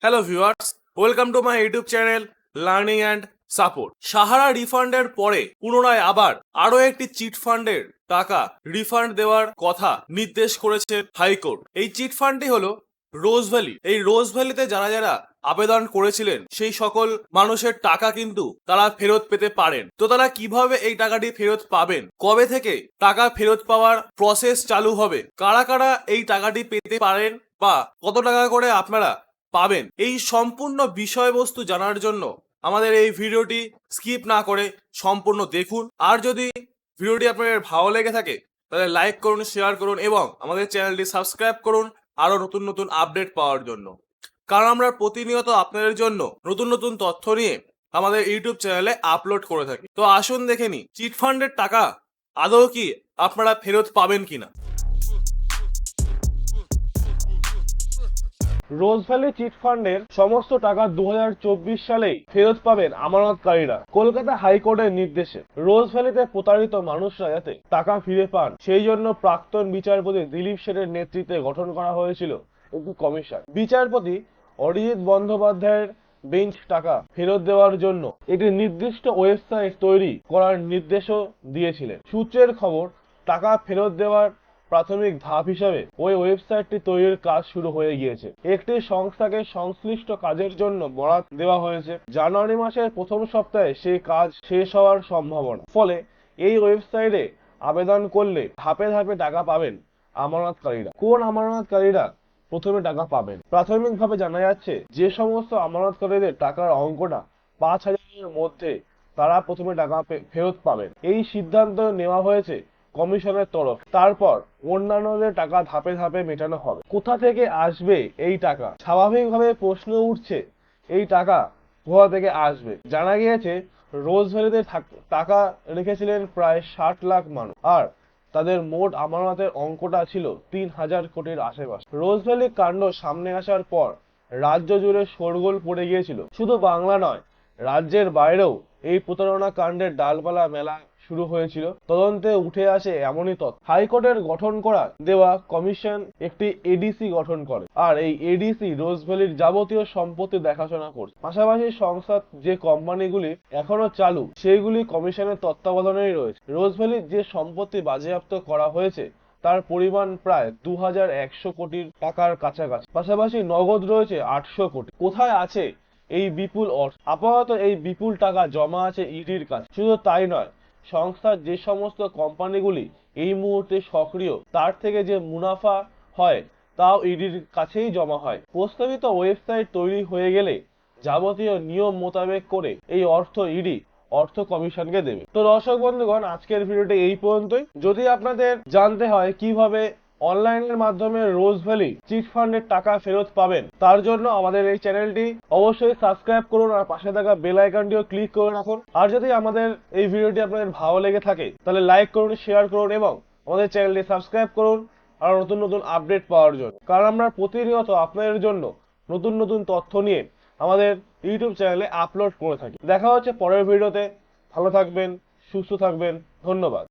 Hello viewers, welcome to my YouTube channel learning and support. Sahara রিফান্ডের পরে পুনরায় আবার আরও একটি চিট ফান্ডের টাকা রিফান্ড দেওয়ার কথা নির্দেশ করেছে হাইকোর্ট। এই চিট ফান্ডটি হলো রোজ ভ্যালি। এই রোজ ভ্যালিতে যারা যারা আবেদন করেছিলেন সেই সকল মানুষের টাকা কিন্তু তারা ফেরত পেতে পারেন। তো তারা কিভাবে এই টাকাটি ফেরত পাবেন, কবে থেকে টাকা ফেরত পাওয়ার প্রসেস চালু হবে, কারা কারা এই টাকাটি পেতে পারেন বা কত টাকা করে আপনারা পাবেন, এই সম্পূর্ণ বিষয়বস্তু জানার জন্য আমাদের এই ভিডিওটি স্কিপ না করে সম্পূর্ণ দেখুন। আর যদি ভিডিওটি আপনাদের ভালো লেগে থাকে তাহলে লাইক করুন, শেয়ার করুন এবং আমাদের চ্যানেলটি সাবস্ক্রাইব করুন আরো নতুন নতুন আপডেট পাওয়ার জন্য। কারণ আমরা প্রতিনিয়ত আপনাদের জন্য নতুন নতুন তথ্য নিয়ে আমাদের ইউটিউব চ্যানেলে আপলোড করে থাকি। তো আসুন দেখে নিই চিট ফান্ডের টাকা আদৌ কি আপনারা ফেরত পাবেন কিনা। রোজ ভ্যালি চিট ফান্ডের সমস্ত টাকা 2024 সালেই ফেরত পাবেন আমানতকারীরা। কলকাতা হাইকোর্টের নির্দেশে রোজ ভ্যালিতে প্রতারিত মানুষরা যাতে টাকা ফিরে পান সেই জন্য প্রাক্তন বিচারপতি দিলীপ সেনের নেতৃত্বে গঠন করা হয়েছিল একটি কমিশন। বিচারপতি অরিজিৎ বন্দ্যোপাধ্যায়ের বেঞ্চ টাকা ফেরত দেওয়ার জন্য একটি নির্দিষ্ট ওয়েবসাইট তৈরি করার নির্দেশও দিয়েছিলেন। সূত্রের খবর, টাকা ফেরত দেওয়ার প্রাথমিক ধাপ হিসাবে ওই ওয়েবসাইটটি তৈরির কাজ শুরু হয়ে গিয়েছে। একটি সংস্থাকে সংশ্লিষ্ট কাজের জন্য বরাত দেওয়া হয়েছে। জানুয়ারি মাসের প্রথম সপ্তাহে সেই কাজ শেষ হওয়ার সম্ভাবনা। ফলে এই ওয়েবসাইটে আবেদন করলে ধাপে ধাপে টাকা পাবেন আমানতকারীরা। কোন আমানতকারীরা প্রথমে টাকা পাবেন? প্রাথমিকভাবে জানা যাচ্ছে যে সমস্ত আমানতকারীদের টাকার অঙ্কটা 5,000-এর মধ্যে, তারা প্রথমে টাকা ফেরত পাবেন। এই সিদ্ধান্ত নেওয়া হয়েছে কমিশনের তরফ। তারপর অন্যান্যদের টাকা ধাপে ধাপে মেটানো হবে। কোথা থেকে আসবে এই টাকা? স্বাভাবিকভাবে প্রশ্ন উঠছে এই টাকা কোথা থেকে আসবে। জানা গিয়েছে রোজ ভ্যালিতে টাকা রেখেছিলেন প্রায় 60 লাখ মানুষ, আর তাদের মোট আমানতের অঙ্কটা ছিল 3,000 কোটির আশেপাশে। রোজ ভ্যালি কাণ্ড সামনে আসার পর রাজ্য জুড়ে শোরগোল পড়ে গিয়েছিল। শুধু বাংলা নয়, রাজ্যের বাইরেও এই প্রতারণা কাণ্ডের ডালপালা মেলা শুরু হয়েছিল। তদন্তে উঠে আসে এমনই তথ্য। হাইকোর্টের গঠন করা দেওয়া কমিশন একটি এডিসি গঠন করে, আর এই এডিসি রোজ ভ্যালির যাবতীয় সম্পত্তি দেখাশোনা করছে। পাশাপাশি সংস্থার যে কোম্পানিগুলি এখনো চালু সেইগুলি কমিশনের তত্ত্বাবধানেই রয়েছে। রোজ ভ্যালির যে সম্পত্তি বাজেয়াপ্ত করা হয়েছে তার পরিমাণ প্রায় 2,100 কোটি টাকার কাছাকাছি। পাশাপাশি নগদ রয়েছে 800 কোটি। কোথায় আছে এই বিপুল অর্থ? আপাতত এই বিপুল টাকা জমা আছে ইডির কাছে। শুধু তাই নয়, সংস্থার যে সমস্ত কোম্পানিগুলি এই মুহূর্তে সক্রিয় তার থেকে যে মুনাফা হয় তাও ইডির কাছেই জমা হয়। প্রস্তাবিত ওয়েবসাইট তৈরি হয়ে গেলে যাবতীয় নিয়ম মোতাবেক করে এই অর্থ ইডি অর্থ কমিশনকে দেবে। তো দর্শক বন্ধুগণ, আজকের ভিডিওটি এই পর্যন্তই। যদি আপনাদের জানতে হয় কিভাবে অনলাইনের মাধ্যমে রোজ ভ্যালি চিট ফান্ডের টাকা ফেরত পাবেন, তার জন্য আমাদের এই চ্যানেলটি অবশ্যই সাবস্ক্রাইব করুন আর পাশে থাকা বেল আইকনটিও ক্লিক করে রাখুন। আর যদি আমাদের এই ভিডিওটি আপনাদের ভালো লেগে থাকে তাহলে লাইক করুন, শেয়ার করুন এবং আমাদের চ্যানেলটি সাবস্ক্রাইব করুন আর নতুন নতুন আপডেট পাওয়ার জন্য। কারণ আমরা প্রতিনিয়ত আপনাদের জন্য নতুন নতুন তথ্য নিয়ে আমাদের ইউটিউব চ্যানেলে আপলোড করে থাকি। দেখা হচ্ছে পরের ভিডিওতে। ভালো থাকবেন, সুস্থ থাকবেন। ধন্যবাদ।